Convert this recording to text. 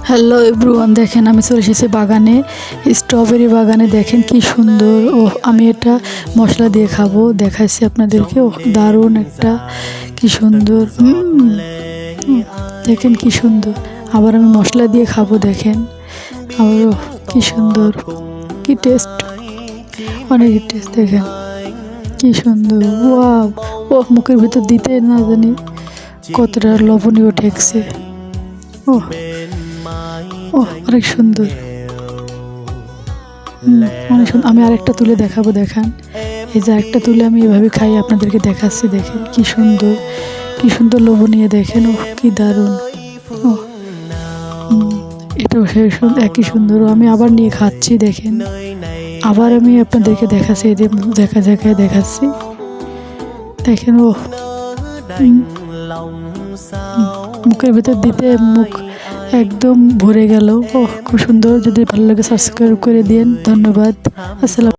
Hello everyone, দেখেন আমি চলে এসেছি বাগানে, স্ট্রবেরি বাগানে। দেখেন কি সুন্দর। ও আমি এটা মশলা দিয়ে খাবো, দেখাচ্ছি আপনাদেরকে। ও দারুণ একটা, কি সুন্দর। দেখেন কি সুন্দর। আবার আমি মশলা দিয়ে খাবো, দেখেন। আবার কি সুন্দর, কি টেস্ট, অনেক টেস্ট। দেখেন কি সুন্দর। ওয়াও, ও মুখের ভিতর দিতে না জানি কতটা লবণীয় ঠেকছে। ও ও অনেক সুন্দর, অনেক সুন্দর। আমি আরেকটা তুলে দেখাবো, দেখান। এই যে আরেকটা তুলে আমি এভাবে খাই, আপনাদেরকে দেখাচ্ছি। দেখেন কি সুন্দর, কি সুন্দর লবণীয়। দেখেন ও কি দারুণ। ও এটাও সেই একই সুন্দর। আমি আবার নিয়ে খাচ্ছি, দেখেন। আবার আমি আপনাদেরকে দেখাচ্ছি, এই যে দেখাচ্ছি। দেখেন ও মুখের ভিতর দিতে মুখ একদম ভরে গেল। ও খুব সুন্দর। যদি ভালো লাগে সাবস্ক্রাইব করে দিন। ধন্যবাদ। আসসালাম।